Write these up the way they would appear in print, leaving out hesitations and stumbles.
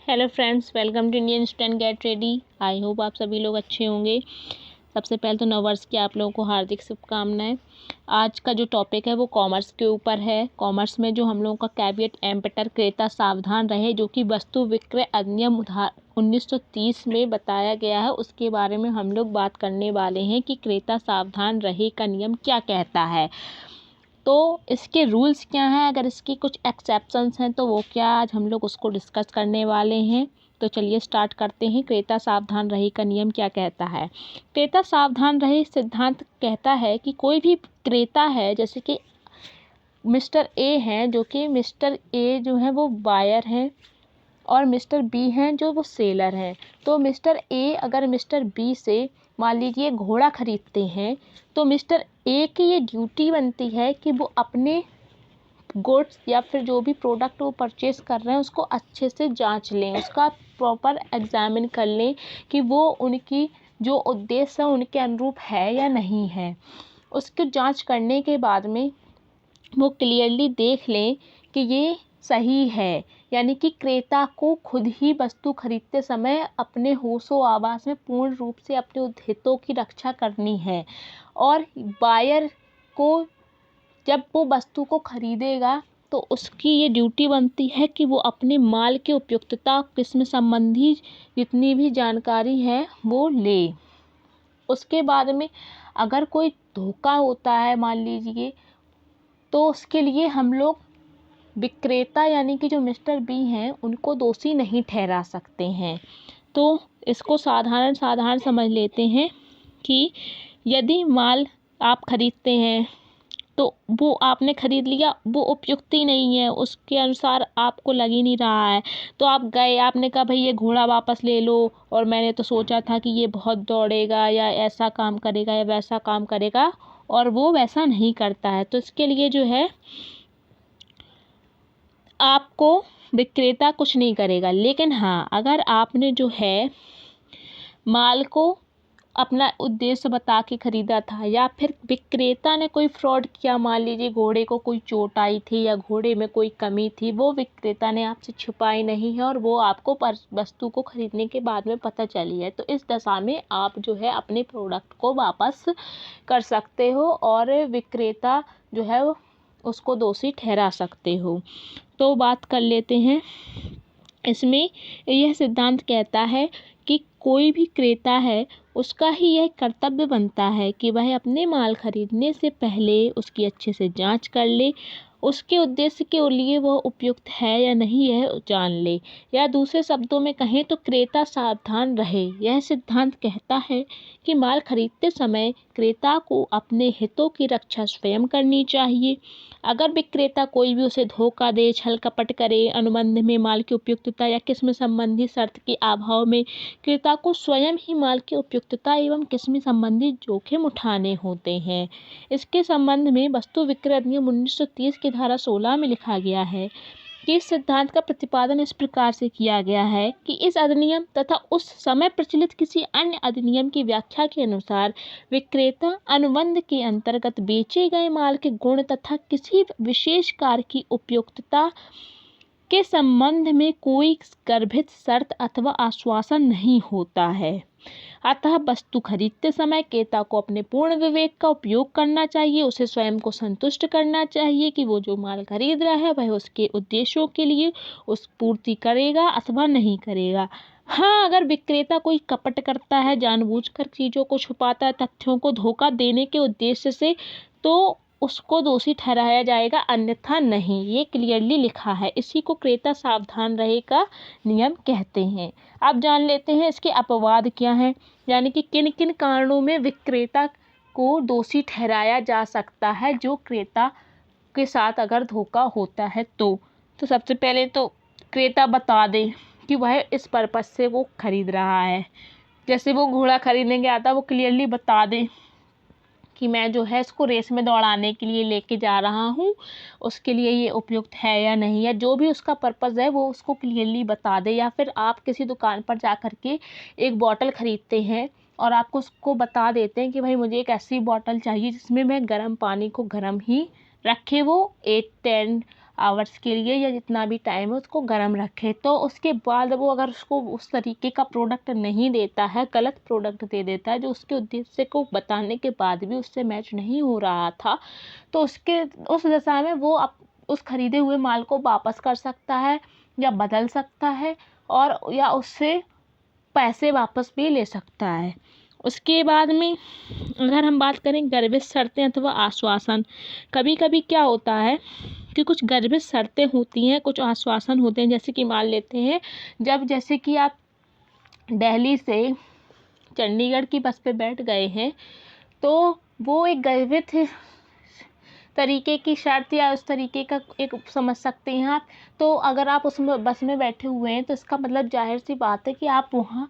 Hello friends, welcome to Indian student get ready. I hope आप सभी लोग अच्छे होंगे। सबसे पहले तो नववर्ष की आप लोगों को हार्दिक शुभकामनाएं। आज का जो टॉपिक है वो कॉमर्स के ऊपर है। कॉमर्स में जो हम लोगों का कैविएट एम्पेटर क्रेता सावधान रहे, जो कि वस्तु विक्रय अधिनियम 1930 में बताया गया है, उसके बारे में हम लोग बात करने वाले हैं कि क्रेता सावधान रहे का नियम क्या कहता है, तो इसके रूल्स क्या हैं, अगर इसकी कुछ एक्सेप्शंस हैं तो वो क्या, आज हम लोग उसको डिस्कस करने वाले हैं। तो चलिए स्टार्ट करते हैं। क्रेता सावधान रहे का नियम क्या कहता है। क्रेता सावधान रहे सिद्धांत कहता है कि कोई भी क्रेता है, जैसे कि मिस्टर ए हैं, जो कि मिस्टर ए जो है वो बायर हैं और मिस्टर बी हैं जो वो सेलर हैं। तो मिस्टर ए अगर मिस्टर बी से मान लीजिए घोड़ा खरीदते हैं, तो मिस्टर ए की ये ड्यूटी बनती है कि वो अपने गुड्स या फिर जो भी प्रोडक्ट वो परचेस कर रहे हैं उसको अच्छे से जांच लें, उसका प्रॉपर एग्जामिन कर लें कि वो उनकी जो उद्देश्य है उनके अनुरूप है या नहीं है। उसकी जांच करने के बाद में वो क्लियरली देख लें कि ये सही है, यानी कि क्रेता को खुद ही वस्तु खरीदते समय अपने होशो आवास में पूर्ण रूप से अपने हितों की रक्षा करनी है। और बायर को जब वो वस्तु को खरीदेगा तो उसकी ये ड्यूटी बनती है कि वो अपने माल की उपयुक्तता, किस्म संबंधी जितनी भी जानकारी है वो ले। उसके बाद में अगर कोई धोखा होता है मान लीजिए, तो उसके लिए हम लोग विक्रेता यानी कि जो मिस्टर बी हैं उनको दोषी नहीं ठहरा सकते हैं। तो इसको साधारण समझ लेते हैं कि यदि माल आप खरीदते हैं तो वो आपने खरीद लिया, वो उपयुक्त ही नहीं है, उसके अनुसार आपको लग ही नहीं रहा है, तो आप गए, आपने कहा भाई ये घोड़ा वापस ले लो, और मैंने तो सोचा था कि ये बहुत दौड़ेगा या ऐसा काम करेगा या वैसा काम करेगा, और वो वैसा नहीं करता है। तो इसके लिए जो है आपको विक्रेता कुछ नहीं करेगा। लेकिन हाँ, अगर आपने जो है माल को अपना उद्देश्य बता के खरीदा था या फिर विक्रेता ने कोई फ्रॉड किया, मान लीजिए घोड़े को कोई चोट आई थी या घोड़े में कोई कमी थी, वो विक्रेता ने आपसे छुपाई नहीं है और वो आपको वस्तु को खरीदने के बाद में पता चली है, तो इस दशा में आप जो है अपने प्रोडक्ट को वापस कर सकते हो और विक्रेता जो है उसको दोषी ठहरा सकते हो। तो बात कर लेते हैं। इसमें यह सिद्धांत कहता है कि कोई भी क्रेता है उसका ही यह कर्तव्य बनता है कि वह अपने माल खरीदने से पहले उसकी अच्छे से जांच कर ले, उसके उद्देश्य के लिए वह उपयुक्त है या नहीं यह जान ले, या दूसरे शब्दों में कहें तो क्रेता सावधान रहे। यह सिद्धांत कहता है कि माल खरीदते समय क्रेता को अपने हितों की रक्षा स्वयं करनी चाहिए। अगर विक्रेता कोई भी उसे धोखा दे, छल कपट करे, अनुबंध में माल की उपयुक्तता या किस्म संबंधी शर्त के अभाव में क्रेता को स्वयं ही माल की उपयुक्तता एवं किस्म संबंधी जोखिम उठाने होते हैं। इसके संबंध में वस्तु विक्रय अधिनियम 1930 की धारा 16 में लिखा गया है कि इस सिद्धांत का प्रतिपादन इस प्रकार से किया गया है कि इस अधिनियम तथा उस समय प्रचलित किसी अन्य अधिनियम की व्याख्या के अनुसार विक्रेता अनुबंध के अंतर्गत बेचे गए माल के गुण तथा किसी विशेष कार्य की उपयुक्तता के संबंध में कोई गर्भित शर्त अथवा आश्वासन नहीं होता है। अतः वस्तु खरीदते समय क्रेता को अपने पूर्ण विवेक का उपयोग करना चाहिए। उसे स्वयं को संतुष्ट करना चाहिए कि वो जो माल खरीद रहा है वह उसके उद्देश्यों के लिए उस पूर्ति करेगा अथवा नहीं करेगा। हाँ, अगर विक्रेता कोई कपट करता है, जानबूझकर चीज़ों को छुपाता है, तथ्यों को धोखा देने के उद्देश्य से, तो उसको दोषी ठहराया जाएगा, अन्यथा नहीं। ये क्लियरली लिखा है। इसी को क्रेता सावधान रहे का नियम कहते हैं। अब जान लेते हैं इसके अपवाद क्या हैं, यानी कि किन किन कारणों में विक्रेता को दोषी ठहराया जा सकता है जो क्रेता के साथ अगर धोखा होता है। तो सबसे पहले तो क्रेता बता दे कि वह इस पर्पज से वो खरीद रहा है। जैसे वो घोड़ा खरीदने गया था, वो क्लियरली बता दे कि मैं जो है इसको रेस में दौड़ाने के लिए लेके जा रहा हूँ, उसके लिए ये उपयुक्त है या नहीं, या जो भी उसका पर्पज़ है वो उसको क्लियरली बता दे। या फिर आप किसी दुकान पर जा कर के एक बॉटल ख़रीदते हैं और आपको उसको बता देते हैं कि भाई मुझे एक ऐसी बॉटल चाहिए जिसमें मैं गर्म पानी को गर्म ही रखे, वो 8-10 आवर्स के लिए या जितना भी टाइम है उसको गर्म रखे। तो उसके बाद वो अगर उसको उस तरीके का प्रोडक्ट नहीं देता है, गलत प्रोडक्ट दे देता है जो उसके उद्देश्य को बताने के बाद भी उससे मैच नहीं हो रहा था, तो उस दशा में वो उस खरीदे हुए माल को वापस कर सकता है या बदल सकता है, और या उससे पैसे वापस भी ले सकता है। उसके बाद में अगर हम बात करें गर्भित शर्तें अथवा आश्वासन, कभी कभी क्या होता है कि कुछ गर्भित शर्तें होती हैं, कुछ आश्वासन होते हैं। जैसे कि मान लेते हैं, जैसे कि आप दिल्ली से चंडीगढ़ की बस पे बैठ गए हैं, तो वो एक गर्भित तरीके की शर्त या उस तरीके का एक समझ सकते हैं आप। तो अगर आप उसमें बस में बैठे हुए हैं तो इसका मतलब जाहिर सी बात है कि आप वहाँ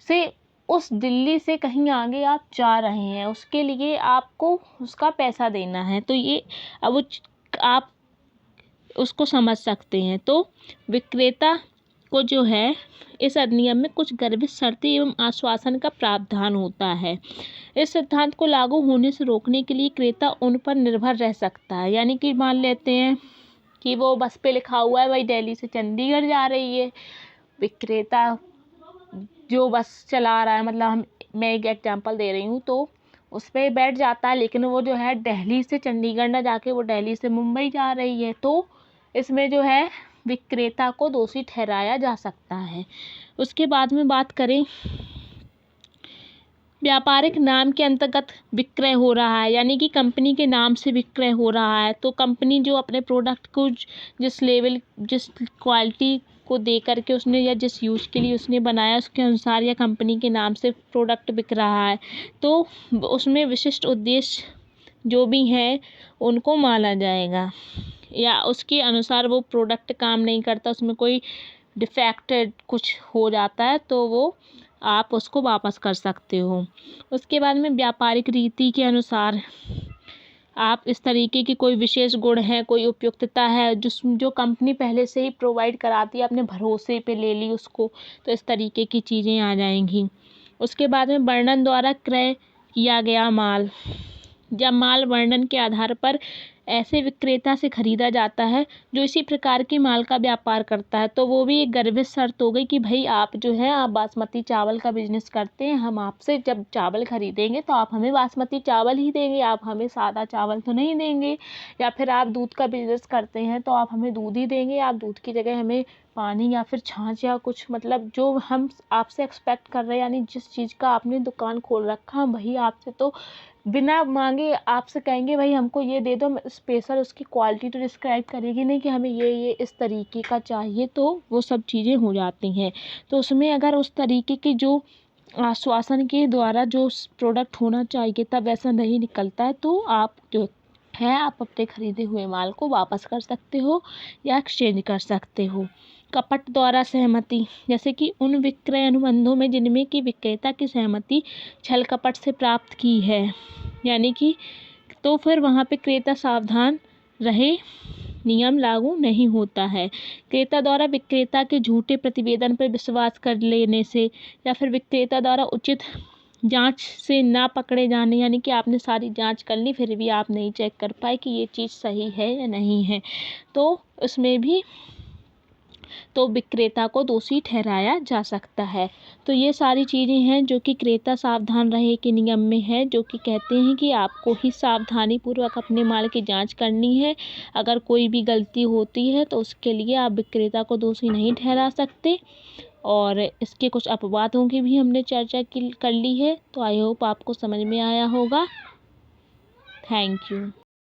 से उस दिल्ली से कहीं आगे आप जा रहे हैं, उसके लिए आपको उसका पैसा देना है। तो ये अब आप उसको समझ सकते हैं। तो विक्रेता को जो है इस अधिनियम में कुछ गर्भित शर्तें एवं आश्वासन का प्रावधान होता है। इस सिद्धांत को लागू होने से रोकने के लिए क्रेता उन पर निर्भर रह सकता है। यानी कि मान लेते हैं कि वो बस पे लिखा हुआ है भाई दिल्ली से चंडीगढ़ जा रही है, विक्रेता जो बस चला रहा है, मतलब मैं एक एग्जांपल दे रही हूँ, तो उस पर बैठ जाता है, लेकिन वो जो है दिल्ली से चंडीगढ़ ना जाके वो दिल्ली से मुंबई जा रही है, तो इसमें जो है विक्रेता को दोषी ठहराया जा सकता है। उसके बाद में बात करें, व्यापारिक नाम के अंतर्गत विक्रय हो रहा है, यानी कि कंपनी के नाम से विक्रय हो रहा है। तो कंपनी जो अपने प्रोडक्ट को जिस लेवल, जिस क्वालिटी को दे करके उसने या जिस यूज़ के लिए उसने बनाया, उसके अनुसार या कंपनी के नाम से प्रोडक्ट बिक रहा है, तो उसमें विशिष्ट उद्देश्य जो भी हैं उनको माना जाएगा, या उसके अनुसार वो प्रोडक्ट काम नहीं करता, उसमें कोई डिफेक्टेड कुछ हो जाता है, तो वो आप उसको वापस कर सकते हो। उसके बाद में व्यापारिक रीति के अनुसार आप इस तरीके की कोई विशेष गुण है, कोई उपयुक्तता है जो कंपनी पहले से ही प्रोवाइड कराती है, अपने भरोसे पे ले ली उसको, तो इस तरीके की चीज़ें आ जाएंगी। उसके बाद में वर्णन द्वारा क्रय किया गया माल, जब माल वर्णन के आधार पर ऐसे विक्रेता से खरीदा जाता है जो इसी प्रकार के माल का व्यापार करता है, तो वो भी एक गर्भित शर्त हो गई कि भाई आप जो है आप बासमती चावल का बिजनेस करते हैं, हम आपसे जब चावल खरीदेंगे तो आप हमें बासमती चावल ही देंगे, आप हमें सादा चावल तो नहीं देंगे। या फिर आप दूध का बिजनेस करते हैं तो आप हमें दूध ही देंगे, आप दूध की जगह हमें पानी या फिर छाछ या कुछ, मतलब जो हम आपसे एक्सपेक्ट कर रहे हैं, यानी जिस चीज़ का आपने दुकान खोल रखा हम वही आपसे तो बिना मांगे आपसे कहेंगे भाई हमको ये दे दो, स्पेशल उसकी क्वालिटी तो डिस्क्राइब करेगी नहीं कि हमें ये इस तरीके का चाहिए, तो वो सब चीज़ें हो जाती हैं। तो उसमें अगर उस तरीके की जो आश्वासन के द्वारा जो प्रोडक्ट होना चाहिए तब ऐसा नहीं निकलता है, तो आप जो है आप अपने खरीदे हुए माल को वापस कर सकते हो या एक्सचेंज कर सकते हो। कपट द्वारा सहमति, जैसे कि उन विक्रय अनुबंधों में जिनमें कि विक्रेता की सहमति छल कपट से प्राप्त की है, यानी कि तो फिर वहाँ पे क्रेता सावधान रहे, नियम लागू नहीं होता है। क्रेता द्वारा विक्रेता के झूठे प्रतिवेदन पर विश्वास कर लेने से, या फिर विक्रेता द्वारा उचित जांच से ना पकड़े जाने, यानी कि आपने सारी जांच कर ली फिर भी आप नहीं चेक कर पाए कि ये चीज़ सही है या नहीं है, तो उसमें भी तो विक्रेता को दोषी ठहराया जा सकता है। तो ये सारी चीज़ें हैं जो कि क्रेता सावधान रहे के नियम में है, जो कि कहते हैं कि आपको ही सावधानी पूर्वक अपने माल की जांच करनी है। अगर कोई भी गलती होती है तो उसके लिए आप विक्रेता को दोषी नहीं ठहरा सकते। और इसके कुछ अपवादों की भी हमने चर्चा कर ली है। तो आई होप आपको समझ में आया होगा। Thank you.